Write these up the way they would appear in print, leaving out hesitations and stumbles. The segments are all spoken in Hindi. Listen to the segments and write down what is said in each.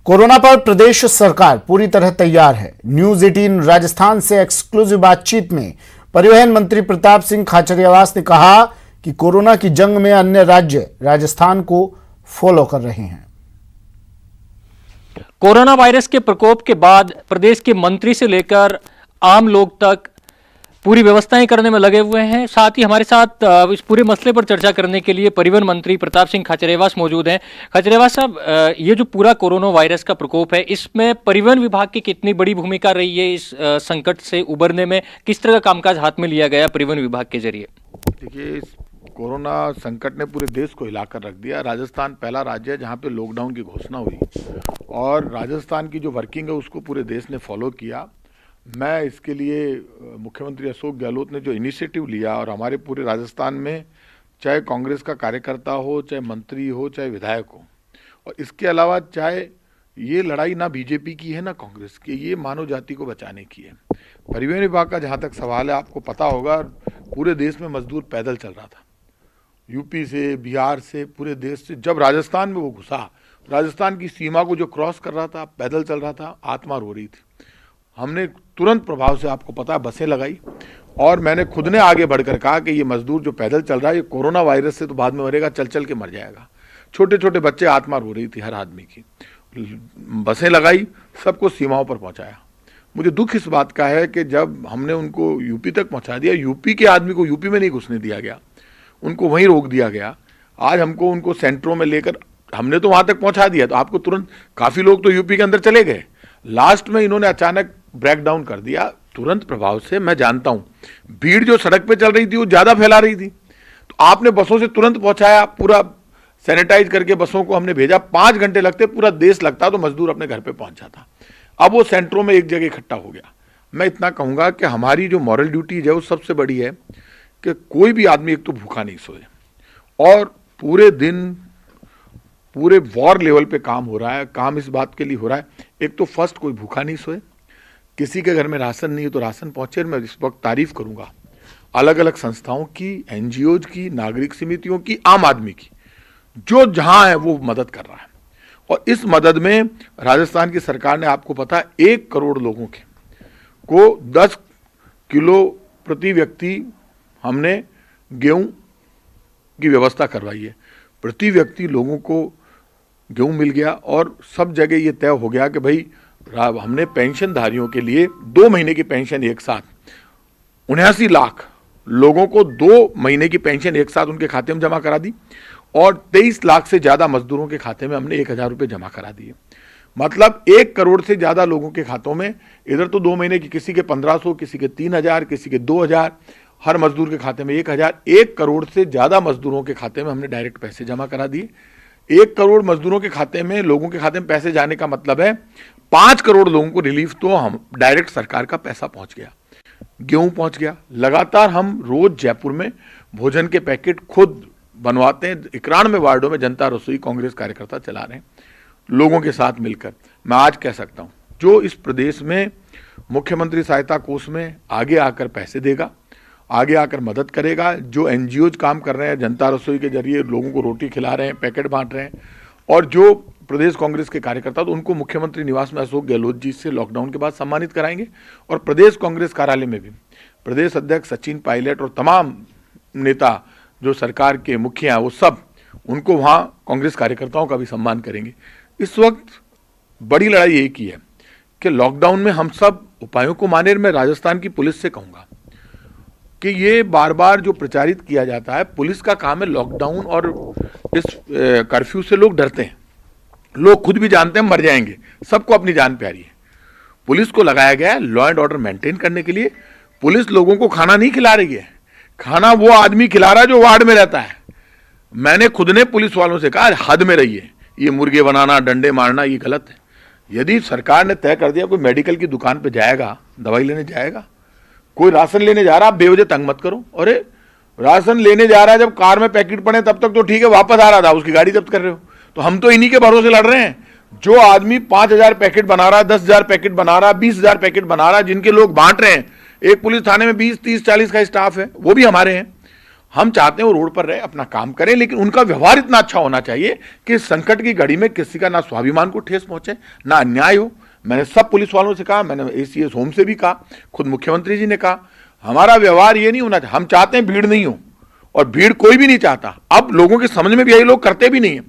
कोरोना पर प्रदेश सरकार पूरी तरह तैयार है। न्यूज 18 राजस्थान से एक्सक्लूसिव बातचीत में परिवहन मंत्री प्रताप सिंह खाचरियावास ने कहा कि कोरोना की जंग में अन्य राज्य राजस्थान को फॉलो कर रहे हैं। कोरोना वायरस के प्रकोप के बाद प्रदेश के मंत्री से लेकर आम लोग तक पूरी व्यवस्थाएं करने में लगे हुए हैं। साथ ही हमारे साथ इस पूरे मसले पर चर्चा करने के लिए परिवहन मंत्री प्रताप सिंह खाचरियावास मौजूद हैं। खाचरियावास साहब, ये जो पूरा कोरोना वायरस का प्रकोप है, इसमें परिवहन विभाग की कितनी बड़ी भूमिका रही है? इस संकट से उबरने में किस तरह का कामकाज हाथ में लिया गया परिवहन विभाग के जरिए? देखिए, इस कोरोना संकट ने पूरे देश को हिलाकर रख दिया। राजस्थान पहला राज्य है जहाँ पे लॉकडाउन की घोषणा हुई और राजस्थान की जो वर्किंग है उसको पूरे देश ने फॉलो किया। मैं इसके लिए मुख्यमंत्री अशोक गहलोत ने जो इनिशिएटिव लिया और हमारे पूरे राजस्थान में चाहे कांग्रेस का कार्यकर्ता हो, चाहे मंत्री हो, चाहे विधायक हो, और इसके अलावा चाहे ये लड़ाई ना बीजेपी की है ना कांग्रेस की, ये मानव जाति को बचाने की है। परिवहन विभाग का जहाँ तक सवाल है, आपको पता होगा पूरे देश में मजदूर पैदल चल रहा था, यूपी से, बिहार से, पूरे देश से। जब राजस्थान में वो घुसा, राजस्थान की सीमा को जो क्रॉस कर रहा था, पैदल चल रहा था, आत्मा रो रही थी। हमने तुरंत प्रभाव से, आपको पता है, बसें लगाई और मैंने खुद ने आगे बढ़कर कहा कि ये मजदूर जो पैदल चल रहा है, ये कोरोना वायरस से तो बाद में मरेगा, चल चल के मर जाएगा। छोटे छोटे बच्चे, आत्मा रो रही थी हर आदमी की। बसें लगाई, सबको सीमाओं पर पहुंचाया। मुझे दुख इस बात का है कि जब हमने उनको यूपी तक पहुंचा दिया, यूपी के आदमी को यूपी में नहीं घुसने दिया गया, उनको वहीं रोक दिया गया। आज हमको उनको सेंटरों में लेकर, हमने तो वहां तक पहुंचा दिया, तो आपको तुरंत काफी लोग तो यूपी के अंदर चले गए। लास्ट में इन्होंने अचानक ब्रेक डाउन कर दिया तुरंत प्रभाव से। मैं जानता हूं भीड़ जो सड़क पे चल रही थी वो ज्यादा फैला रही थी, तो आपने बसों से तुरंत पहुंचाया, पूरा सैनिटाइज करके बसों को हमने भेजा। 5 घंटे लगते, पूरा देश लगता तो मजदूर अपने घर पे पहुंच जाता। अब वो सेंटरों में एक जगह इकट्ठा हो गया। मैं इतना कहूंगा कि हमारी जो मॉरल ड्यूटीज है वो सबसे बड़ी है कि कोई भी आदमी एक तो भूखा नहीं सोए, और पूरे दिन पूरे वॉर लेवल पे काम हो रहा है। काम इस बात के लिए हो रहा है, एक तो फर्स्ट कोई भूखा नहीं सोए, किसी के घर में राशन नहीं है तो राशन पहुंचे। मैं इस वक्त तारीफ करूंगा अलग अलग संस्थाओं की, एनजीओज की, नागरिक समितियों की, आम आदमी की, जो जहां है वो मदद कर रहा है। और इस मदद में राजस्थान की सरकार ने, आपको पता है, 1 करोड़ लोगों के को 10 किलो प्रति व्यक्ति हमने गेहूं की व्यवस्था करवाई है। प्रति व्यक्ति लोगों को गेहूं मिल गया और सब जगह ये तय हो गया कि भाई हमने पेंशनधारियों के लिए 2 महीने की पेंशन एक साथ, 79 लाख लोगों को 2 महीने की पेंशन एक साथ उनके खाते में जमा करा दी, और 23 लाख से ज्यादा मजदूरों के खाते में हमने 1000 रुपये जमा करा दिए। मतलब 1 करोड़ से ज्यादा लोगों के खातों में, इधर तो 2 महीने की, किसी के 1500, किसी के 3000, किसी के 2000, हर मजदूर के खाते में 1000। 1 करोड़ से ज्यादा मजदूरों के खाते में हमने डायरेक्ट पैसे जमा करा दिए। 1 करोड़ मजदूरों के खाते में, लोगों के खाते में पैसे जाने का मतलब है 5 करोड़ लोगों को रिलीफ तो हम डायरेक्ट सरकार का पैसा पहुंच गया, गेहूं पहुंच गया। लगातार हम रोज जयपुर में भोजन के पैकेट खुद बनवाते हैं। 91 वार्डों में जनता रसोई कांग्रेस कार्यकर्ता चला रहे हैं लोगों के साथ मिलकर। मैं आज कह सकता हूं, जो इस प्रदेश में मुख्यमंत्री सहायता कोष में आगे आकर पैसे देगा, आगे आकर मदद करेगा, जो एनजीओज काम कर रहे हैं, जनता रसोई के जरिए लोगों को रोटी खिला रहे हैं, पैकेट बांट रहे हैं, और जो प्रदेश कांग्रेस के कार्यकर्ता, तो उनको मुख्यमंत्री निवास में अशोक गहलोत जी से लॉकडाउन के बाद सम्मानित कराएंगे। और प्रदेश कांग्रेस कार्यालय में भी प्रदेश अध्यक्ष सचिन पायलट और तमाम नेता जो सरकार के मुखिया हैं, वो सब, उनको वहाँ कांग्रेस कार्यकर्ताओं का भी सम्मान करेंगे। इस वक्त बड़ी लड़ाई यही की है कि लॉकडाउन में हम सब उपायों को माने। मैं राजस्थान की पुलिस से कहूँगा कि ये बार बार जो प्रचारित किया जाता है, पुलिस का काम है लॉकडाउन और इस कर्फ्यू से लोग डरते हैं, लोग खुद भी जानते हैं मर जाएंगे, सबको अपनी जान प्यारी है। पुलिस को लगाया गया है लॉ एंड ऑर्डर मेंटेन करने के लिए। पुलिस लोगों को खाना नहीं खिला रही है, खाना वो आदमी खिला रहा है जो वार्ड में रहता है। मैंने खुद ने पुलिस वालों से कहा, हद में रहिए, ये मुर्गे बनाना, डंडे मारना, ये गलत है। यदि सरकार ने तय कर दिया कोई मेडिकल की दुकान पर जाएगा, दवाई लेने जाएगा, कोई राशन लेने जा रहा, आप बेवजह तंग मत करो। अरे राशन लेने जा रहा है, जब कार में पैकेट पड़े तब तक तो ठीक है, वापस आ रहा था, उसकी गाड़ी जब्त कर रहे हो। तो हम तो इन्हीं के भरोसे लड़ रहे हैं। जो आदमी 5000 पैकेट बना रहा है, 10,000 पैकेट बना रहा है, 20,000 पैकेट बना रहा है, जिनके लोग बांट रहे हैं, एक पुलिस थाने में 20, 30, 40 का स्टाफ है, वो भी हमारे हैं। हम चाहते हैं वो रोड पर रहे, अपना काम करें, लेकिन उनका व्यवहार इतना अच्छा होना चाहिए कि इस संकट की घड़ी में किसी का ना स्वाभिमान को ठेस पहुंचे, ना अन्याय हो। मैंने सब पुलिस वालों से कहा, मैंने एसीएस होम से भी कहा, खुद मुख्यमंत्री जी ने कहा, हमारा व्यवहार ये नहीं होना चाहिए। हम चाहते हैं भीड़ नहीं हो, और भीड़ कोई भी नहीं चाहता। अब लोगों के समझ में भी आई, लोग करते भी नहीं है।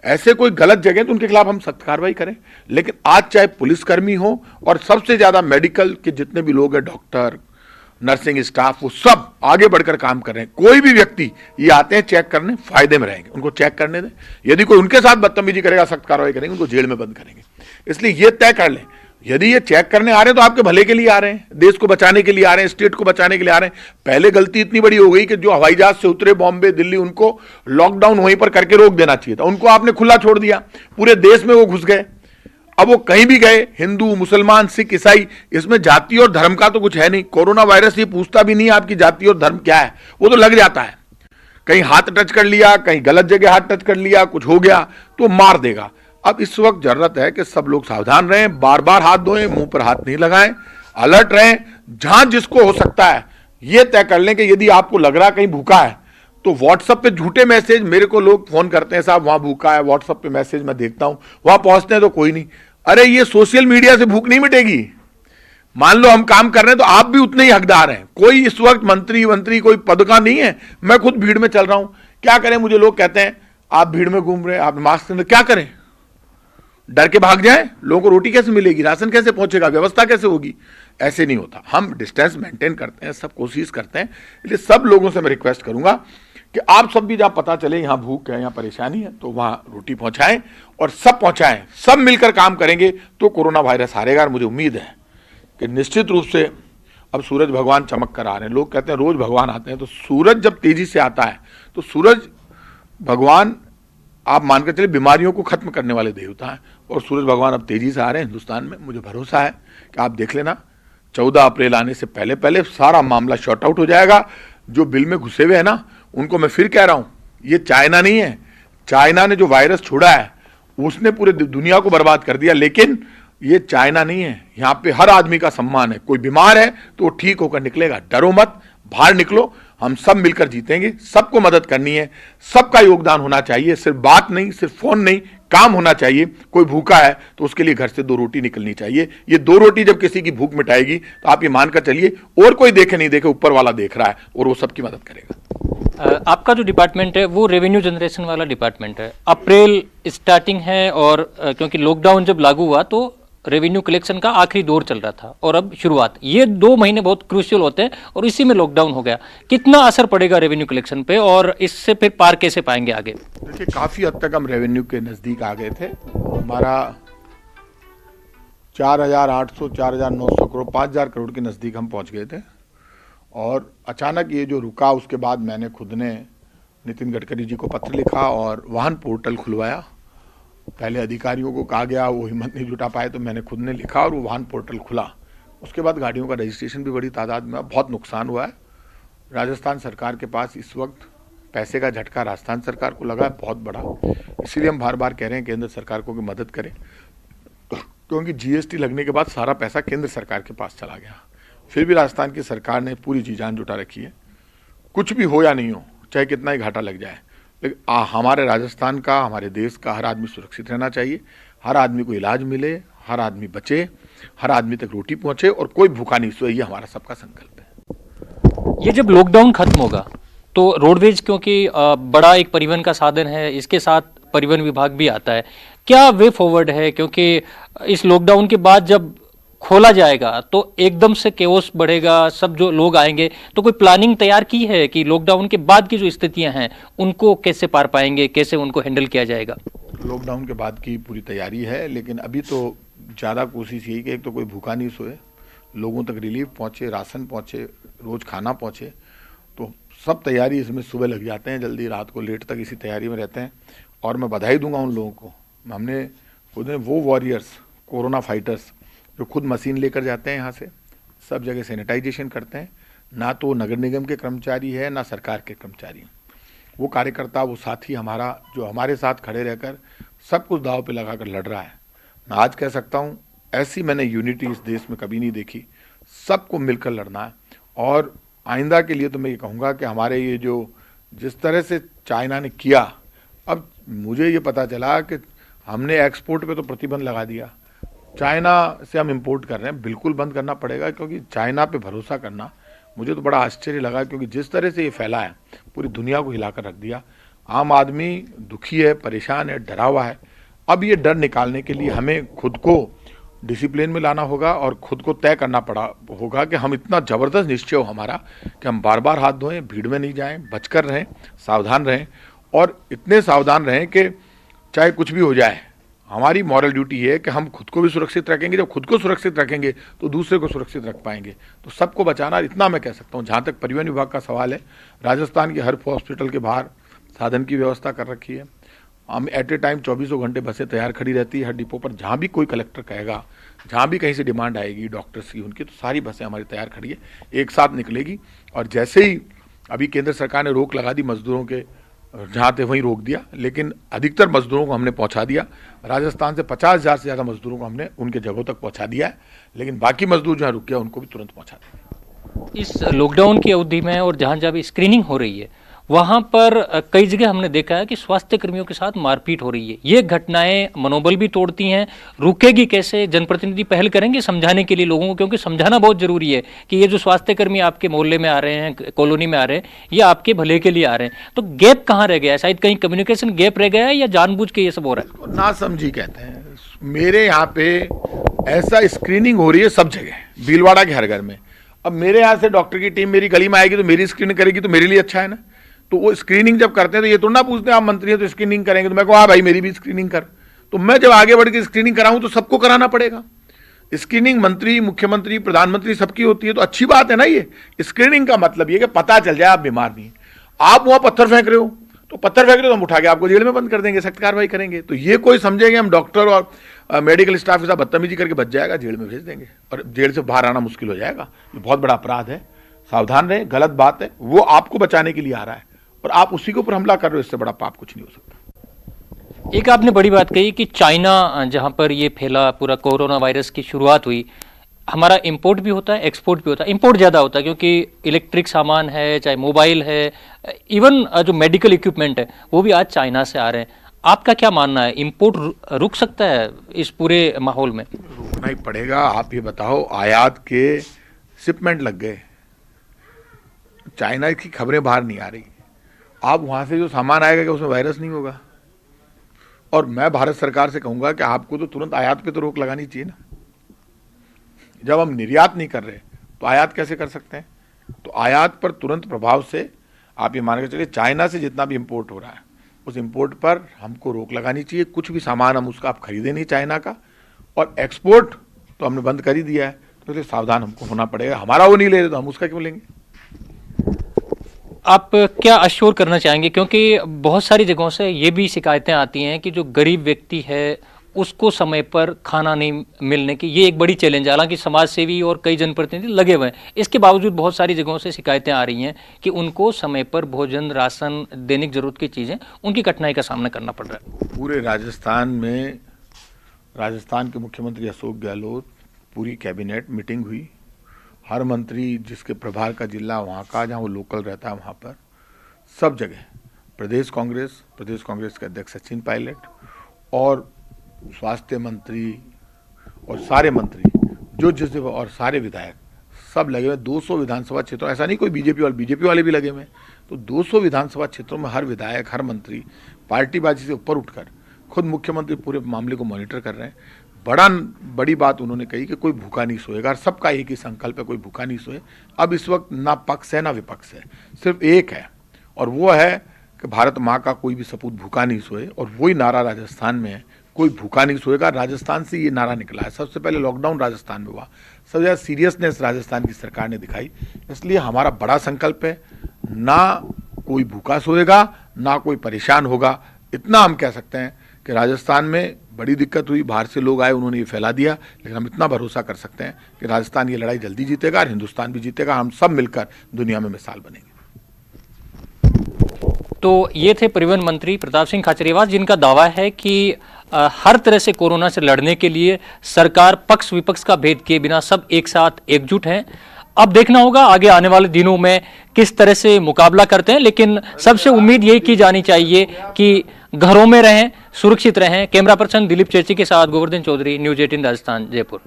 ऐसे कोई गलत जगह तो उनके खिलाफ हम सख्त कार्रवाई करें, लेकिन आज चाहे पुलिसकर्मी हो और सबसे ज्यादा मेडिकल के जितने भी लोग हैं, डॉक्टर, नर्सिंग स्टाफ, वो सब आगे बढ़कर काम कर रहे हैं। कोई भी व्यक्ति ये आते हैं चेक करने, फायदे में रहेंगे, उनको चेक करने दें। यदि कोई उनके साथ बदतमीजी करेगा, सख्त कार्रवाई करेंगे, उनको जेल में बंद करेंगे। इसलिए ये तय कर लें, यदि ये चेक करने आ रहे हैं तो आपके भले के लिए आ रहे हैं, देश को बचाने के लिए आ रहे हैं, स्टेट को बचाने के लिए आ रहे हैं। पहले गलती इतनी बड़ी हो गई कि जो हवाई जहाज से उतरे बॉम्बे, दिल्ली, उनको लॉकडाउन वहीं पर करके रोक देना चाहिए था। उनको आपने खुला छोड़ दिया, पूरे देश में वो घुस गए। अब वो कहीं भी गए, हिंदू, मुसलमान, सिख, ईसाई, इसमें जाति और धर्म का तो कुछ है नहीं। कोरोना वायरस ये पूछता भी नहीं है आपकी जाति और धर्म क्या है, वो तो लग जाता है। कहीं हाथ टच कर लिया, कहीं गलत जगह हाथ टच कर लिया, कुछ हो गया तो मार देगा। अब इस वक्त जरूरत है कि सब लोग सावधान रहें, बार बार हाथ धोएं, मुंह पर हाथ नहीं लगाएं, अलर्ट रहें। जहां जिसको हो सकता है ये तय कर लें कि यदि आपको लग रहा कहीं भूखा है तो व्हाट्सएप पे झूठे मैसेज, मेरे को लोग फोन करते हैं, साहब वहां भूखा है, व्हाट्सएप पे मैसेज मैं देखता हूं, वहां पहुंचते हैं तो कोई नहीं। अरे ये सोशल मीडिया से भूख नहीं मिटेगी। मान लो हम काम कर रहे हैं तो आप भी उतने ही हकदार हैं। कोई इस वक्त मंत्री कोई पद का नहीं है। मैं खुद भीड़ में चल रहा हूं, क्या करें? मुझे लोग कहते हैं आप भीड़ में घूम रहे हैं, आप मास्क पहने, क्या करें? डर के भाग जाएं? लोगों को रोटी कैसे मिलेगी, राशन कैसे पहुंचेगा, व्यवस्था कैसे होगी? ऐसे नहीं होता। हम डिस्टेंस मेंटेन करते हैं, सब कोशिश करते हैं। इसलिए सब लोगों से मैं रिक्वेस्ट करूंगा कि आप सब भी जहां पता चले यहां भूख है, यहां परेशानी है, तो वहां रोटी पहुंचाएं और सब पहुंचाएं। सब मिलकर काम करेंगे तो कोरोना वायरस हारेगा। और मुझे उम्मीद है कि निश्चित रूप से अब सूरज भगवान चमक कर आ रहे हैं। लोग कहते हैं रोज भगवान आते हैं, तो सूरज जब तेजी से आता है तो सूरज भगवान, आप मानकर चलिए, बीमारियों को खत्म करने वाले देवता हैं। और सूरज भगवान अब तेजी से आ रहे हैं हिंदुस्तान में। मुझे भरोसा है कि आप देख लेना, 14 अप्रैल आने से पहले पहले सारा मामला शॉर्ट आउट हो जाएगा। जो बिल में घुसे हुए हैं ना, उनको मैं फिर कह रहा हूं, ये चाइना नहीं है। चाइना ने जो वायरस छोड़ा है उसने पूरे दुनिया को बर्बाद कर दिया, लेकिन ये चाइना नहीं है। यहां पे हर आदमी का सम्मान है। कोई बीमार है तो वो ठीक होकर निकलेगा। डरो मत, बाहर निकलो, हम सब मिलकर जीतेंगे। सबको मदद करनी है, सबका योगदान होना चाहिए। सिर्फ बात नहीं, सिर्फ फोन नहीं, काम होना चाहिए। कोई भूखा है तो उसके लिए घर से 2 रोटी निकलनी चाहिए। ये 2 रोटी जब किसी की भूख मिटाएगी तो आप ये मानकर चलिए, और कोई देखे नहीं देखे, ऊपर वाला देख रहा है और वो सबकी मदद करेगा। आपका जो डिपार्टमेंट है वो रेवेन्यू जनरेशन वाला डिपार्टमेंट है। अप्रैल स्टार्टिंग है और क्योंकि लॉकडाउन जब लागू हुआ तो रेवेन्यू कलेक्शन का आखिरी दौर चल रहा था और अब शुरुआत। ये 2 महीने बहुत क्रूशियल होते हैं और इसी में लॉकडाउन हो गया। कितना असर पड़ेगा रेवेन्यू कलेक्शन पे और इससे फिर पार कैसे पाएंगे आगे? देखिए, काफी हद तक हम रेवेन्यू के नजदीक आ गए थे। हमारा 4,800 4,900 करोड़ 5,000 करोड़ के नजदीक हम पहुंच गए थे। और अचानक ये जो रुका, उसके बाद मैंने खुद ने नितिन गडकरी जी को पत्र लिखा और वाहन पोर्टल खुलवाया। पहले अधिकारियों को कहा गया, वो हिम्मत नहीं जुटा पाए, तो मैंने खुद ने लिखा और वो वाहन पोर्टल खुला। उसके बाद गाड़ियों का रजिस्ट्रेशन भी बड़ी तादाद में, बहुत नुकसान हुआ है। राजस्थान सरकार के पास इस वक्त पैसे का झटका राजस्थान सरकार को लगा है बहुत बड़ा। इसीलिए हम बार बार कह रहे हैं केंद्र सरकार को कि मदद करें, क्योंकि जीएसटी लगने के बाद सारा पैसा केंद्र सरकार के पास चला गया। फिर भी राजस्थान की सरकार ने पूरी जी जान जुटा रखी है। कुछ भी हो या नहीं हो, चाहे कितना ही घाटा लग जाए, लेकिन हमारे राजस्थान का, हमारे देश का हर आदमी सुरक्षित रहना चाहिए। हर आदमी को इलाज मिले, हर आदमी बचे, हर आदमी तक रोटी पहुंचे और कोई भूखा नहीं सोए। ये हमारा सबका संकल्प है। ये जब लॉकडाउन खत्म होगा तो रोडवेज, क्योंकि बड़ा एक परिवहन का साधन है, इसके साथ परिवहन विभाग भी आता है, क्या वे फॉरवर्ड है? क्योंकि इस लॉकडाउन के बाद जब खोला जाएगा तो एकदम से केओस बढ़ेगा, सब जो लोग आएंगे, तो कोई प्लानिंग तैयार की है कि लॉकडाउन के बाद की जो स्थितियां हैं उनको कैसे पार पाएंगे, कैसे उनको हैंडल किया जाएगा? लॉकडाउन के बाद की पूरी तैयारी है, लेकिन अभी तो ज़्यादा कोशिश यही कि एक तो कोई भूखा नहीं सोए, लोगों तक रिलीफ पहुँचे, राशन पहुँचे, रोज़ खाना पहुँचे। तो सब तैयारी इसमें सुबह लग जाते हैं, जल्दी रात को लेट तक इसी तैयारी में रहते हैं। और मैं बधाई दूंगा उन लोगों को। हमने खुद ने वो वॉरियर्स, कोरोना फाइटर्स जो खुद मशीन लेकर जाते हैं यहाँ से, सब जगह सैनिटाइजेशन करते हैं। ना तो नगर निगम के कर्मचारी है, ना सरकार के कर्मचारी। वो कार्यकर्ता, वो साथी हमारा, जो हमारे साथ खड़े रहकर सब कुछ दाव पे लगाकर लड़ रहा है। मैं आज कह सकता हूँ, ऐसी मैंने यूनिटी इस देश में कभी नहीं देखी। सबको मिलकर लड़ना है। और आइंदा के लिए तो मैं ये कहूँगा कि हमारे ये जो जिस तरह से चाइना ने किया, अब मुझे ये पता चला कि हमने एक्सपोर्ट पे तो प्रतिबंध लगा दिया, चाइना से हम इंपोर्ट कर रहे हैं, बिल्कुल बंद करना पड़ेगा, क्योंकि चाइना पे भरोसा करना मुझे तो बड़ा आश्चर्य लगा, क्योंकि जिस तरह से ये फैला है पूरी दुनिया को हिलाकर रख दिया। आम आदमी दुखी है, परेशान है, डरा हुआ है। अब ये डर निकालने के लिए हमें खुद को डिसिप्लिन में लाना होगा और खुद को तय करना होगा कि हम इतना ज़बरदस्त निश्चय हो हमारा कि हम बार बार हाथ धोएं, भीड़ में नहीं जाएं, बचकर रहें, सावधान रहें, और इतने सावधान रहें कि चाहे कुछ भी हो जाए, हमारी मॉरल ड्यूटी है कि हम खुद को भी सुरक्षित रखेंगे। जब खुद को सुरक्षित रखेंगे तो दूसरे को सुरक्षित रख पाएंगे। तो सबको बचाना, इतना मैं कह सकता हूँ। जहाँ तक परिवहन विभाग का सवाल है, राजस्थान के हर हॉस्पिटल के बाहर साधन की व्यवस्था कर रखी है। हम एट ए टाइम 24 घंटे बसें तैयार खड़ी रहती है हर डिपो पर। जहाँ भी कोई कलेक्टर कहेगा, जहाँ भी कहीं से डिमांड आएगी डॉक्टर्स की उनकी, तो सारी बसें हमारी तैयार खड़ी है, एक साथ निकलेगी। और जैसे ही अभी केंद्र सरकार ने रोक लगा दी मजदूरों के, जहाँ थे वहीं रोक दिया, लेकिन अधिकतर मजदूरों को हमने पहुँचा दिया। राजस्थान से 50,000 से ज़्यादा मजदूरों को हमने उनके जगहों तक पहुँचा दिया है, लेकिन बाकी मजदूर जहाँ रुक गया उनको भी तुरंत पहुँचा दिया। इस लॉकडाउन की अवधि में और जहाँ जहाँ भी स्क्रीनिंग हो रही है वहाँ पर कई जगह हमने देखा है कि स्वास्थ्य कर्मियों के साथ मारपीट हो रही है। ये घटनाएं मनोबल भी तोड़ती हैं। रुकेगी कैसे? जनप्रतिनिधि पहल करेंगे समझाने के लिए लोगों को, क्योंकि समझाना बहुत जरूरी है कि ये जो स्वास्थ्य कर्मी आपके मोहल्ले में आ रहे हैं, कॉलोनी में आ रहे हैं, ये आपके भले के लिए आ रहे हैं। तो गैप कहाँ रह गया है? शायद कहीं कम्युनिकेशन गैप रह गया है या जानबूझ के ये सब हो रहा है? ना समझी कहते हैं। मेरे यहाँ पे ऐसा स्क्रीनिंग हो रही है सब जगह, भीलवाड़ा के हर घर में। अब मेरे यहाँ से डॉक्टर की टीम मेरी गली में आएगी तो मेरी स्क्रीनिंग करेगी, तो मेरे लिए अच्छा है ना। तो वो स्क्रीनिंग जब करते हैं तो ये तो ना पूछते हैं आप मंत्री हैं तो स्क्रीनिंग करेंगे, तो मैं कहूँ हाँ भाई मेरी भी स्क्रीनिंग कर। तो मैं जब आगे बढ़ के स्क्रीनिंग कराऊं तो सबको कराना पड़ेगा। स्क्रीनिंग मंत्री, मुख्यमंत्री, प्रधानमंत्री सबकी होती है, तो अच्छी बात है ना। ये स्क्रीनिंग का मतलब ये कि पता चल जाए आप बीमार नहीं। आप वहां पत्थर फेंक रहे हो, तो पत्थर फेंक रहे हो तो हम उठा के आपको जेल में बंद कर देंगे, सख्त कार्रवाई करेंगे। तो ये कोई समझेंगे हम डॉक्टर और मेडिकल स्टाफ के साथ बदतमीजी करके बच जाएगा, जेल में भेज देंगे और जेल से बाहर आना मुश्किल हो जाएगा। ये बहुत बड़ा अपराध है। सावधान रहे, गलत बात है, वो आपको बचाने के लिए आ रहा है और आप उसी के ऊपर हमला कर रहे हो। इससे बड़ा पाप कुछ नहीं हो सकता। एक आपने बड़ी बात कही कि चाइना जहां पर ये फैला पूरा कोरोना वायरस की शुरुआत हुई, हमारा इंपोर्ट भी होता है, एक्सपोर्ट भी होता है। इंपोर्ट ज़्यादा होता है क्योंकि इलेक्ट्रिक सामान है, चाहे मोबाइल है, इवन जो मेडिकल इक्विपमेंट है वो भी आज चाइना से आ रहे हैं। आपका क्या मानना है, इंपोर्ट रुक सकता है इस पूरे माहौल में? रुकना ही पड़ेगा। आप ये बताओ, आयात के शिपमेंट लग गए, चाइना की खबरें बाहर नहीं आ रही। आप वहाँ से जो सामान आएगा कि उसमें वायरस नहीं होगा? और मैं भारत सरकार से कहूँगा कि आपको तो तुरंत आयात पे तो रोक लगानी चाहिए ना। जब हम निर्यात नहीं कर रहे तो आयात कैसे कर सकते हैं? तो आयात पर तुरंत प्रभाव से आप ये मान के चलिए चाइना से जितना भी इंपोर्ट हो रहा है उस इंपोर्ट पर हमको रोक लगानी चाहिए। कुछ भी सामान हम उसका आप खरीदे नहीं चाइना का, और एक्सपोर्ट तो हमने बंद कर ही दिया है। तो इसलिए सावधान हमको होना पड़ेगा। हमारा वो नहीं ले रहे तो हम उसका क्यों लेंगे? आप क्या अश्योर करना चाहेंगे, क्योंकि बहुत सारी जगहों से ये भी शिकायतें आती हैं कि जो गरीब व्यक्ति है उसको समय पर खाना नहीं मिलने की, ये एक बड़ी चैलेंज है। हालांकि समाज सेवी और कई जनप्रतिनिधि लगे हुए हैं, इसके बावजूद बहुत सारी जगहों से शिकायतें आ रही हैं कि उनको समय पर भोजन, राशन, दैनिक जरूरत की चीज़ें, उनकी कठिनाई का सामना करना पड़ रहा है। पूरे राजस्थान में राजस्थान के मुख्यमंत्री अशोक गहलोत, पूरी कैबिनेट मीटिंग हुई। हर मंत्री जिसके प्रभार का जिला वहाँ का, जहाँ वो लोकल रहता है, वहाँ पर सब जगह प्रदेश कांग्रेस के अध्यक्ष सचिन पायलट और स्वास्थ्य मंत्री और सारे मंत्री जो जिस और सारे विधायक सब लगे हुए। 200 विधानसभा क्षेत्रों, ऐसा नहीं कोई बीजेपी वाले भी लगे हुए हैं। तो 200 विधानसभा क्षेत्रों में हर विधायक, हर मंत्री पार्टीबाजी से ऊपर उठकर खुद मुख्यमंत्री पूरे मामले को मॉनिटर कर रहे हैं। बड़ी बात उन्होंने कही कि कोई भूखा नहीं सोएगा, और सबका एक ही संकल्प है, कोई भूखा नहीं सोए। अब इस वक्त ना पक्ष है ना विपक्ष है, सिर्फ एक है, और वो है कि भारत माँ का कोई भी सपूत भूखा नहीं सोए। और वही नारा राजस्थान में है, कोई भूखा नहीं सोएगा। राजस्थान से ये नारा निकला है। सबसे पहले लॉकडाउन राजस्थान में हुआ, सबसे ज़्यादा सीरियसनेस राजस्थान की सरकार ने दिखाई। इसलिए हमारा बड़ा संकल्प है, ना कोई भूखा सोएगा ना कोई परेशान होगा। इतना हम कह सकते हैं कि राजस्थान में बड़ी दिक्कत हुई, बाहर से लोग आए, उन्होंने ये फैला दिया, लेकिन हम इतना भरोसा कर सकते हैं कि राजस्थान ये लड़ाई जल्दी जीतेगा और हिंदुस्तान भी जीतेगा। हम सब मिलकर दुनिया में मिसाल बनेंगे। तो ये थे परिवहन मंत्री प्रताप सिंह खाचरियावास, जिनका दावा है कि हर तरह से कोरोना से लड़ने के लिए सरकार पक्ष विपक्ष का भेद किए बिना सब एक साथ एकजुट हैं। अब देखना होगा आगे आने वाले दिनों में किस तरह से मुकाबला करते हैं, लेकिन सबसे उम्मीद यही की जानी चाहिए कि घरों में रहें, सुरक्षित रहें। कैमरा पर्सन दिलीप चेची के साथ गोवर्धन चौधरी, न्यूज 18 राजस्थान, जयपुर।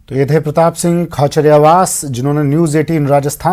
तो ये थे प्रताप सिंह खाचरियावास, जिन्होंने न्यूज 18 राजस्थान